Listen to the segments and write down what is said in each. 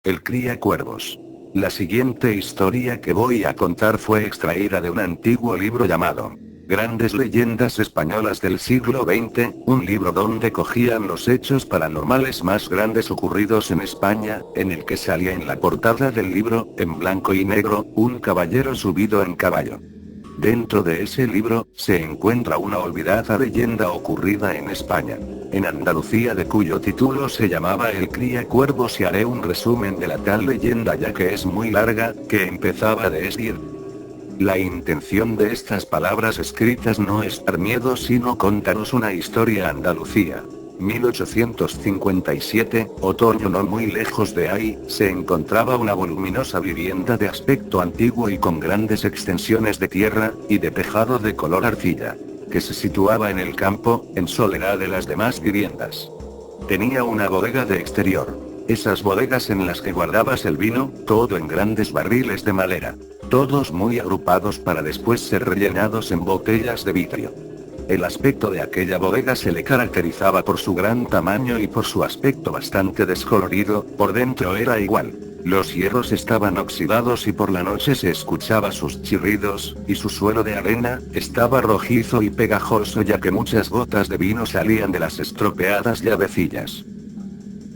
El cría cuervos. La siguiente historia que voy a contar fue extraída de un antiguo libro llamado Grandes Leyendas Españolas del siglo XX, un libro donde cogían los hechos paranormales más grandes ocurridos en España, en el que salía en la portada del libro, en blanco y negro, un caballero subido en caballo. Dentro de ese libro, se encuentra una olvidada leyenda ocurrida en España, en Andalucía, de cuyo título se llamaba El cría cuervos, y haré un resumen de la tal leyenda ya que es muy larga, que empezaba de decir. La intención de estas palabras escritas no es dar miedo sino contaros una historia. Andalucía. 1857, otoño. No muy lejos de ahí, se encontraba una voluminosa vivienda de aspecto antiguo y con grandes extensiones de tierra, y de tejado de color arcilla, que se situaba en el campo, en soledad de las demás viviendas. Tenía una bodega de exterior. Esas bodegas en las que guardabas el vino, todo en grandes barriles de madera, todos muy agrupados para después ser rellenados en botellas de vidrio. El aspecto de aquella bodega se le caracterizaba por su gran tamaño y por su aspecto bastante descolorido. Por dentro era igual. Los hierros estaban oxidados y por la noche se escuchaba sus chirridos, y su suelo de arena estaba rojizo y pegajoso ya que muchas gotas de vino salían de las estropeadas llavecillas.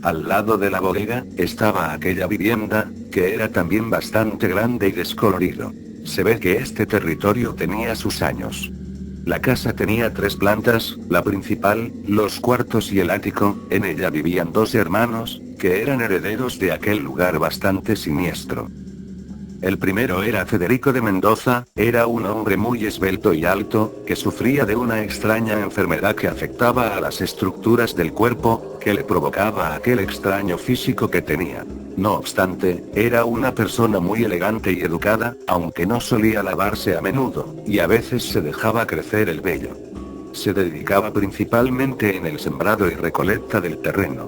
Al lado de la bodega, estaba aquella vivienda, que era también bastante grande y descolorido. Se ve que este territorio tenía sus años. La casa tenía 3 plantas, la principal, los cuartos y el ático. En ella vivían 2 hermanos, que eran herederos de aquel lugar bastante siniestro. El primero era Federico de Mendoza, era un hombre muy esbelto y alto, que sufría de una extraña enfermedad que afectaba a las estructuras del cuerpo, que le provocaba aquel extraño físico que tenía. No obstante, era una persona muy elegante y educada, aunque no solía lavarse a menudo, y a veces se dejaba crecer el vello. Se dedicaba principalmente en el sembrado y recolecta del terreno.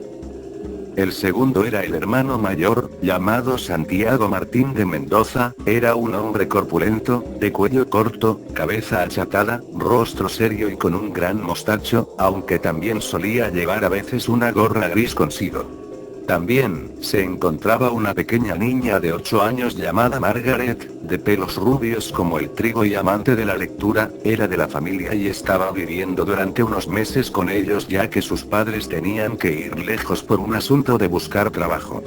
El segundo era el hermano mayor, llamado Santiago Martín de Mendoza. Era un hombre corpulento, de cuello corto, cabeza achatada, rostro serio y con un gran mostacho, aunque también solía llevar a veces una gorra gris consigo. También, se encontraba una pequeña niña de 8 años llamada Margaret, de pelos rubios como el trigo y amante de la lectura. Era de la familia y estaba viviendo durante unos meses con ellos ya que sus padres tenían que ir lejos por un asunto de buscar trabajo.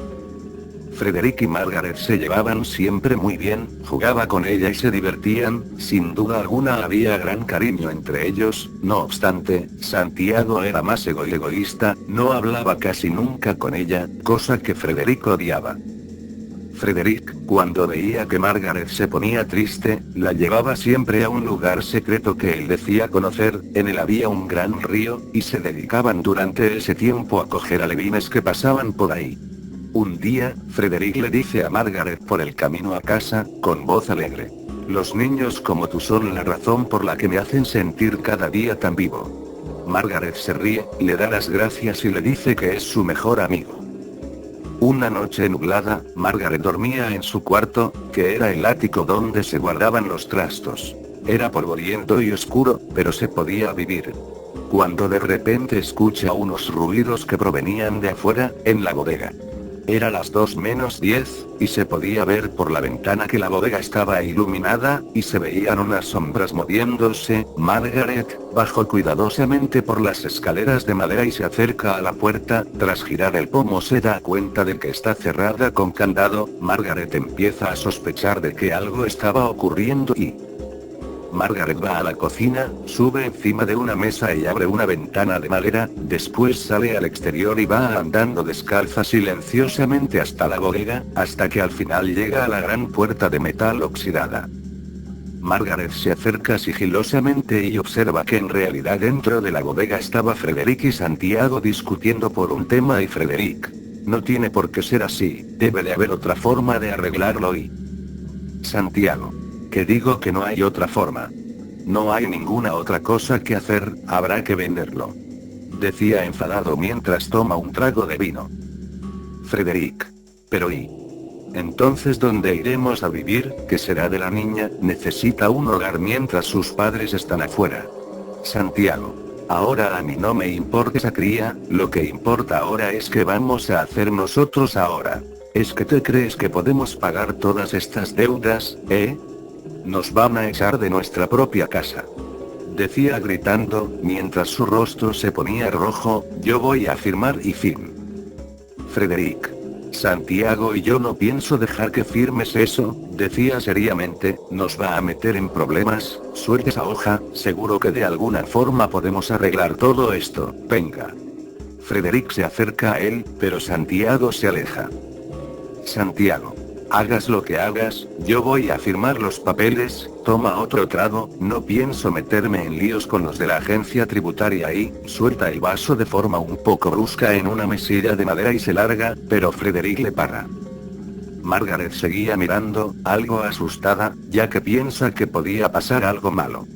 Frederick y Margaret se llevaban siempre muy bien, jugaba con ella y se divertían. Sin duda alguna había gran cariño entre ellos. No obstante, Santiago era más egoísta, no hablaba casi nunca con ella, cosa que Frederick odiaba. Frederick, cuando veía que Margaret se ponía triste, la llevaba siempre a un lugar secreto que él decía conocer. En él había un gran río, y se dedicaban durante ese tiempo a coger alevines que pasaban por ahí. Un día, Frederick le dice a Margaret por el camino a casa, con voz alegre: "Los niños como tú son la razón por la que me hacen sentir cada día tan vivo". Margaret se ríe, le da las gracias y le dice que es su mejor amigo. Una noche nublada, Margaret dormía en su cuarto, que era el ático donde se guardaban los trastos. Era polvoriento y oscuro, pero se podía vivir. Cuando de repente escucha unos ruidos que provenían de afuera, en la bodega. Era las 2:10, y se podía ver por la ventana que la bodega estaba iluminada, y se veían unas sombras moviéndose. Margaret bajó cuidadosamente por las escaleras de madera y se acerca a la puerta. Tras girar el pomo se da cuenta de que está cerrada con candado. Margaret empieza a sospechar de que algo estaba ocurriendo y... Margaret va a la cocina, sube encima de una mesa y abre una ventana de madera, después sale al exterior y va andando descalza silenciosamente hasta la bodega, hasta que al final llega a la gran puerta de metal oxidada. Margaret se acerca sigilosamente y observa que en realidad dentro de la bodega estaba Frederick y Santiago discutiendo por un tema y Frederick: "No tiene por qué ser así, debe de haber otra forma de arreglarlo". Y Santiago: "Que digo que no hay otra forma. No hay ninguna otra cosa que hacer, habrá que venderlo", decía enfadado mientras toma un trago de vino. Frederick: "Pero ¿y entonces dónde iremos a vivir? ¿Qué será de la niña? Necesita un hogar mientras sus padres están afuera". Santiago: "Ahora a mí no me importa esa cría, lo que importa ahora es qué vamos a hacer nosotros ahora. ¿Es que te crees que podemos pagar todas estas deudas, eh? Nos van a echar de nuestra propia casa. Decía gritando, mientras su rostro se ponía rojo, yo voy a firmar y fin. Frederick. Santiago y yo no pienso dejar que firmes eso, decía seriamente, nos va a meter en problemas, suelte esa hoja, seguro que de alguna forma podemos arreglar todo esto, venga. Frederick se acerca a él, pero Santiago se aleja. Santiago. Hagas lo que hagas, yo voy a firmar los papeles, toma otro trago, no pienso meterme en líos con los de la agencia tributaria y, suelta el vaso de forma un poco brusca en una mesilla de madera y se larga, pero Frederick le para. Margaret seguía mirando, algo asustada, ya que piensa que podía pasar algo malo.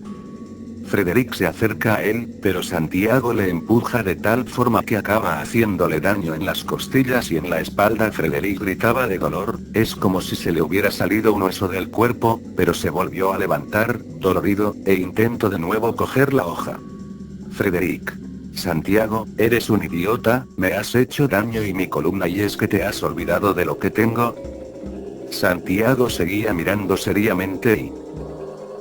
Frederick se acerca a él, pero Santiago le empuja de tal forma que acaba haciéndole daño en las costillas y en la espalda. Frederick gritaba de dolor, es como si se le hubiera salido un hueso del cuerpo, pero se volvió a levantar, dolorido, e intentó de nuevo coger la hoja. Frederick. Santiago, eres un idiota, me has hecho daño y mi columna y es que te has olvidado de lo que tengo. Santiago seguía mirando seriamente y...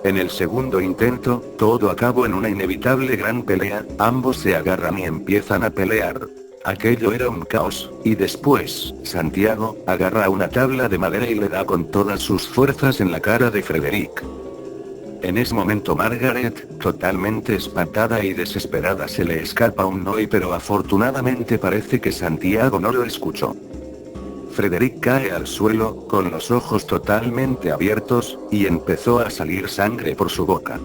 En el segundo intento, todo acabó en una inevitable gran pelea, ambos se agarran y empiezan a pelear. Aquello era un caos, y después, Santiago, agarra una tabla de madera y le da con todas sus fuerzas en la cara de Frederick. En ese momento Margaret, totalmente espantada y desesperada se le escapa un no pero afortunadamente parece que Santiago no lo escuchó. Frederick cae al suelo, con los ojos totalmente abiertos, y empezó a salir sangre por su boca.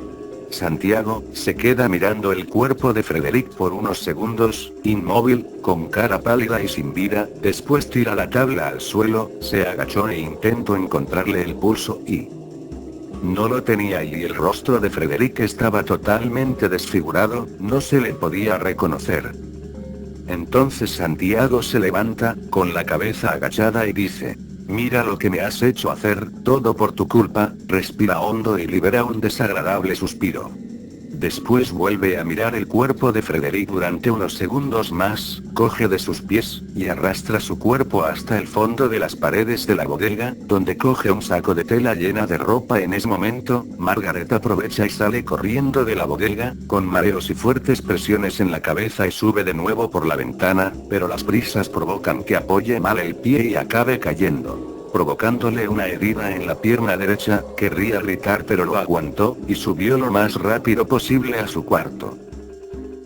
Santiago, se queda mirando el cuerpo de Frederick por unos segundos, inmóvil, con cara pálida y sin vida, después tira la tabla al suelo, se agachó e intentó encontrarle el pulso y... No lo tenía y el rostro de Frederick estaba totalmente desfigurado, no se le podía reconocer. Entonces Santiago se levanta, con la cabeza agachada y dice, mira lo que me has hecho hacer, todo por tu culpa, respira hondo y libera un desagradable suspiro. Después vuelve a mirar el cuerpo de Frederick durante unos segundos más, coge de sus pies, y arrastra su cuerpo hasta el fondo de las paredes de la bodega, donde coge un saco de tela llena de ropa. En ese momento, Margaret aprovecha y sale corriendo de la bodega, con mareos y fuertes presiones en la cabeza y sube de nuevo por la ventana, pero las prisas provocan que apoye mal el pie y acabe cayendo, provocándole una herida en la pierna derecha. Querría gritar pero lo aguantó, y subió lo más rápido posible a su cuarto.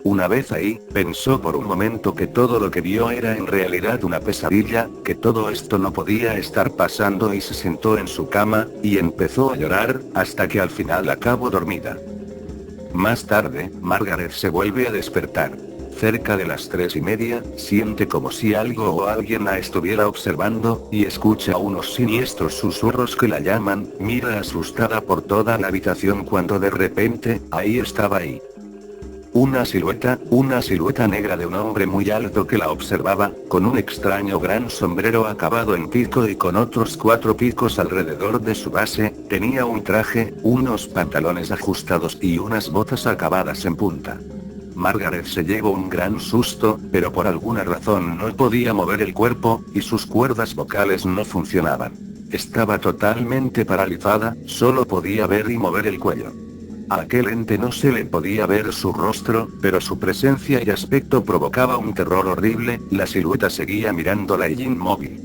Una vez ahí, pensó por un momento que todo lo que vio era en realidad una pesadilla, que todo esto no podía estar pasando y se sentó en su cama, y empezó a llorar, hasta que al final acabó dormida. Más tarde, Margaret se vuelve a despertar. Cerca de las 3:30, siente como si algo o alguien la estuviera observando, y escucha unos siniestros susurros que la llaman. Mira asustada por toda la habitación cuando de repente, ahí estaba ahí. Una silueta negra de un hombre muy alto que la observaba, con un extraño gran sombrero acabado en pico y con otros 4 picos alrededor de su base. Tenía un traje, unos pantalones ajustados y unas botas acabadas en punta. Margaret se llevó un gran susto, pero por alguna razón no podía mover el cuerpo, y sus cuerdas vocales no funcionaban. Estaba totalmente paralizada, solo podía ver y mover el cuello. A aquel ente no se le podía ver su rostro, pero su presencia y aspecto provocaba un terror horrible. La silueta seguía mirándola y inmóvil.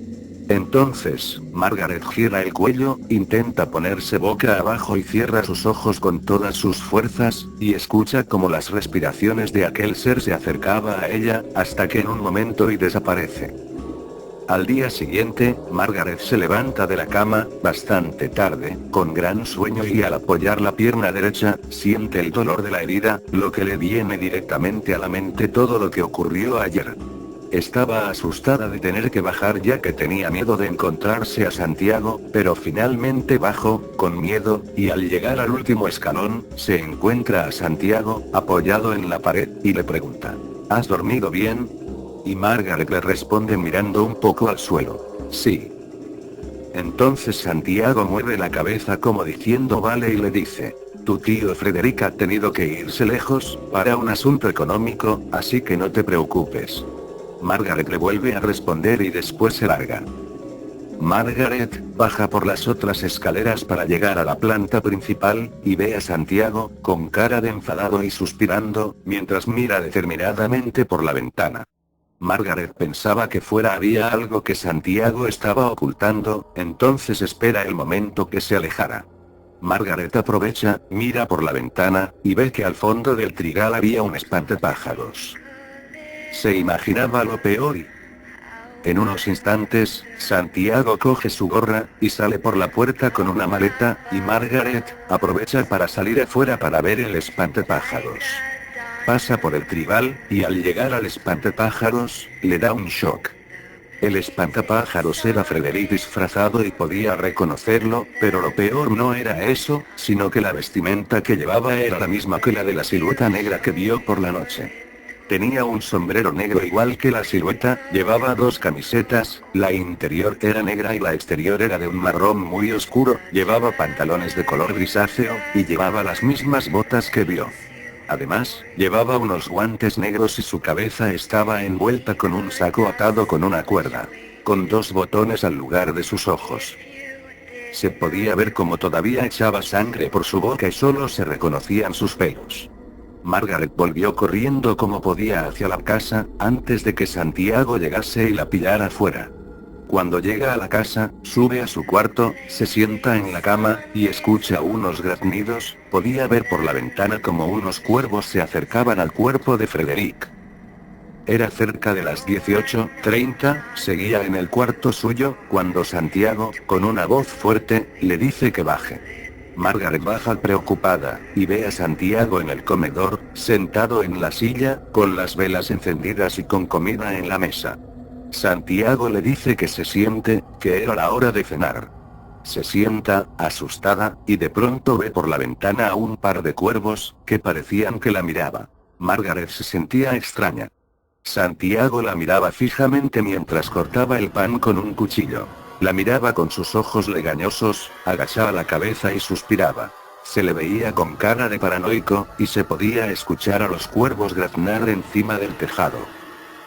Entonces, Margaret gira el cuello, intenta ponerse boca abajo y cierra sus ojos con todas sus fuerzas, y escucha como las respiraciones de aquel ser se acercaba a ella, hasta que en un momento y desaparece. Al día siguiente, Margaret se levanta de la cama, bastante tarde, con gran sueño y al apoyar la pierna derecha, siente el dolor de la herida, lo que le viene directamente a la mente todo lo que ocurrió ayer. Estaba asustada de tener que bajar ya que tenía miedo de encontrarse a Santiago, pero finalmente bajó, con miedo, y al llegar al último escalón, se encuentra a Santiago, apoyado en la pared, y le pregunta, ¿has dormido bien? Y Margaret le responde mirando un poco al suelo, sí. Entonces Santiago mueve la cabeza como diciendo vale y le dice, tu tío Frederick ha tenido que irse lejos, para un asunto económico, así que no te preocupes. Margaret le vuelve a responder y después se larga. Margaret baja por las otras escaleras para llegar a la planta principal, y ve a Santiago, con cara de enfadado y suspirando, mientras mira determinadamente por la ventana. Margaret pensaba que fuera había algo que Santiago estaba ocultando, entonces espera el momento que se alejara. Margaret aprovecha, mira por la ventana, y ve que al fondo del trigal había un espantapájaros. Se imaginaba lo peor y... En unos instantes, Santiago coge su gorra, y sale por la puerta con una maleta, y Margaret aprovecha para salir afuera para ver el espantapájaros. Pasa por el trigal, y al llegar al espantapájaros, le da un shock. El espantapájaros era Frederick disfrazado y podía reconocerlo, pero lo peor no era eso, sino que la vestimenta que llevaba era la misma que la de la silueta negra que vio por la noche. Tenía un sombrero negro igual que la silueta, llevaba 2 camisetas, la interior era negra y la exterior era de un marrón muy oscuro, llevaba pantalones de color grisáceo, y llevaba las mismas botas que vio. Además, llevaba unos guantes negros y su cabeza estaba envuelta con un saco atado con una cuerda, con 2 botones al lugar de sus ojos. Se podía ver como todavía echaba sangre por su boca y solo se reconocían sus pelos. Margaret volvió corriendo como podía hacia la casa, antes de que Santiago llegase y la pillara fuera. Cuando llega a la casa, sube a su cuarto, se sienta en la cama, y escucha unos graznidos. Podía ver por la ventana como unos cuervos se acercaban al cuerpo de Frederick. Era cerca de las 18:30, seguía en el cuarto suyo, cuando Santiago, con una voz fuerte, le dice que baje. Margaret baja preocupada, y ve a Santiago en el comedor, sentado en la silla, con las velas encendidas y con comida en la mesa. Santiago le dice que se siente, que era la hora de cenar. Se sienta, asustada, y de pronto ve por la ventana a un par de cuervos, que parecían que la miraba. Margaret se sentía extraña. Santiago la miraba fijamente mientras cortaba el pan con un cuchillo. La miraba con sus ojos legañosos, agachaba la cabeza y suspiraba. Se le veía con cara de paranoico, y se podía escuchar a los cuervos graznar encima del tejado.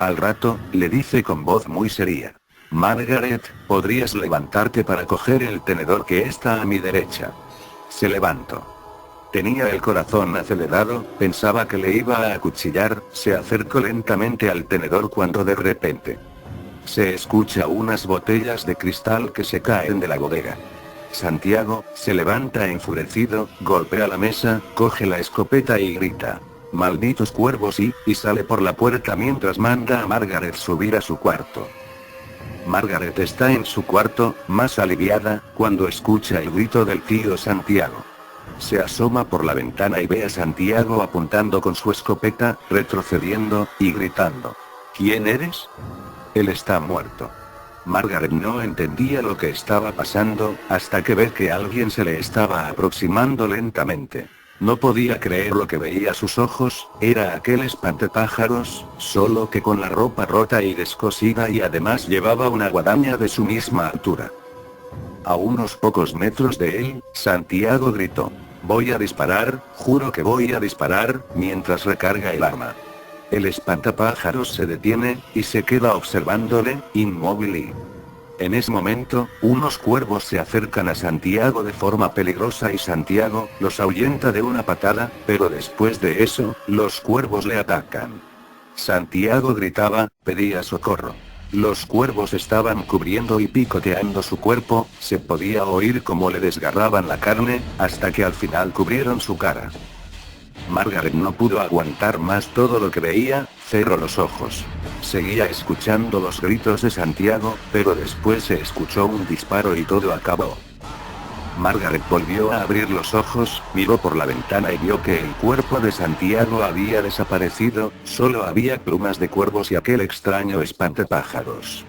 Al rato, le dice con voz muy seria: Margaret, ¿podrías levantarte para coger el tenedor que está a mi derecha? Se levantó. Tenía el corazón acelerado, pensaba que le iba a acuchillar, se acercó lentamente al tenedor cuando de repente se escucha unas botellas de cristal que se caen de la bodega. Santiago se levanta enfurecido, golpea la mesa, coge la escopeta y grita: ¡Malditos cuervos! y sale por la puerta mientras manda a Margaret subir a su cuarto. Margaret está en su cuarto, más aliviada, cuando escucha el grito del tío Santiago. Se asoma por la ventana y ve a Santiago apuntando con su escopeta, retrocediendo, y gritando: ¿Quién eres? Él está muerto. Margaret no entendía lo que estaba pasando, hasta que ve que alguien se le estaba aproximando lentamente. No podía creer lo que veía a sus ojos, era aquel espantapájaros, solo que con la ropa rota y descosida y además llevaba una guadaña de su misma altura. A unos pocos metros de él, Santiago gritó: voy a disparar, juro que voy a disparar, mientras recarga el arma. El espantapájaros se detiene, y se queda observándole, inmóvil y... En ese momento, unos cuervos se acercan a Santiago de forma peligrosa y Santiago los ahuyenta de una patada, pero después de eso, los cuervos le atacan. Santiago gritaba, pedía socorro. Los cuervos estaban cubriendo y picoteando su cuerpo, se podía oír cómo le desgarraban la carne, hasta que al final cubrieron su cara. Margaret no pudo aguantar más todo lo que veía, cerró los ojos. Seguía escuchando los gritos de Santiago, pero después se escuchó un disparo y todo acabó. Margaret volvió a abrir los ojos, miró por la ventana y vio que el cuerpo de Santiago había desaparecido, solo había plumas de cuervos y aquel extraño espantapájaros.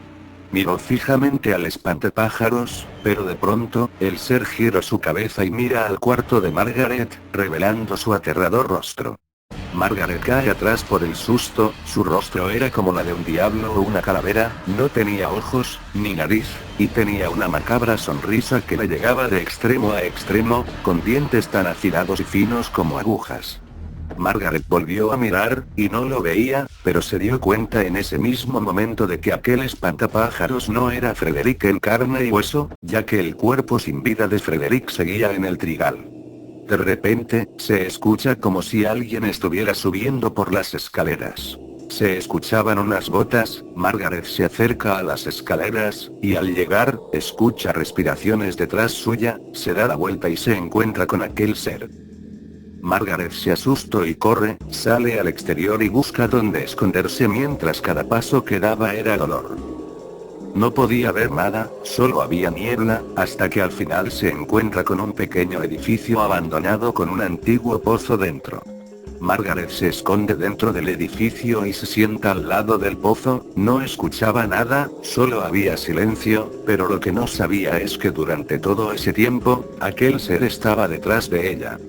Miró fijamente al espantapájaros, pero de pronto, el ser giró su cabeza y mira al cuarto de Margaret, revelando su aterrador rostro. Margaret cae atrás por el susto, su rostro era como la de un diablo o una calavera, no tenía ojos, ni nariz, y tenía una macabra sonrisa que le llegaba de extremo a extremo, con dientes tan afilados y finos como agujas. Margaret volvió a mirar, y no lo veía, pero se dio cuenta en ese mismo momento de que aquel espantapájaros no era Frederick en carne y hueso, ya que el cuerpo sin vida de Frederick seguía en el trigal. De repente, se escucha como si alguien estuviera subiendo por las escaleras. Se escuchaban unas botas, Margaret se acerca a las escaleras, y al llegar, escucha respiraciones detrás suya, se da la vuelta y se encuentra con aquel ser. Margaret se asustó y corre, sale al exterior y busca dónde esconderse mientras cada paso que daba era dolor. No podía ver nada, solo había niebla, hasta que al final se encuentra con un pequeño edificio abandonado con un antiguo pozo dentro. Margaret se esconde dentro del edificio y se sienta al lado del pozo, no escuchaba nada, solo había silencio, pero lo que no sabía es que durante todo ese tiempo, aquel ser estaba detrás de ella.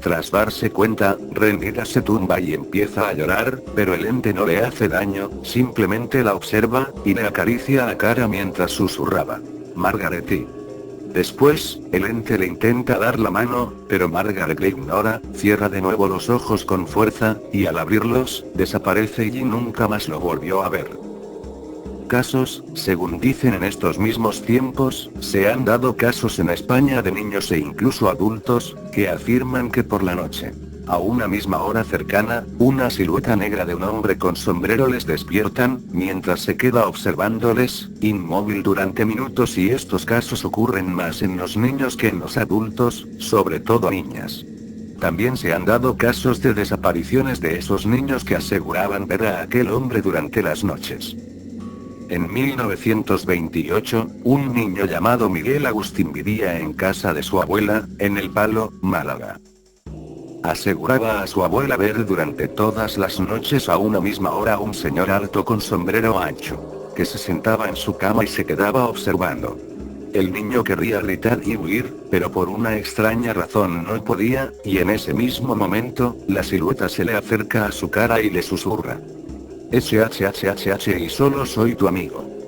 Tras darse cuenta, rendida se tumba y empieza a llorar, pero el ente no le hace daño, simplemente la observa, y le acaricia la cara mientras susurraba. Margaret y... Después, el ente le intenta dar la mano, pero Margaret le ignora, cierra de nuevo los ojos con fuerza, y al abrirlos, desaparece y nunca más lo volvió a ver. Casos, según dicen en estos mismos tiempos, se han dado casos en España de niños e incluso adultos, que afirman que por la noche, a una misma hora cercana, una silueta negra de un hombre con sombrero les despiertan, mientras se queda observándoles, inmóvil durante minutos, y estos casos ocurren más en los niños que en los adultos, sobre todo niñas. También se han dado casos de desapariciones de esos niños que aseguraban ver a aquel hombre durante las noches. En 1928, un niño llamado Miguel Agustín vivía en casa de su abuela, en El Palo, Málaga. Aseguraba a su abuela ver durante todas las noches a una misma hora a un señor alto con sombrero ancho, que se sentaba en su cama y se quedaba observando. El niño querría gritar y huir, pero por una extraña razón no podía, y en ese mismo momento, la silueta se le acerca a su cara y le susurra. SHHHH y solo soy tu amigo.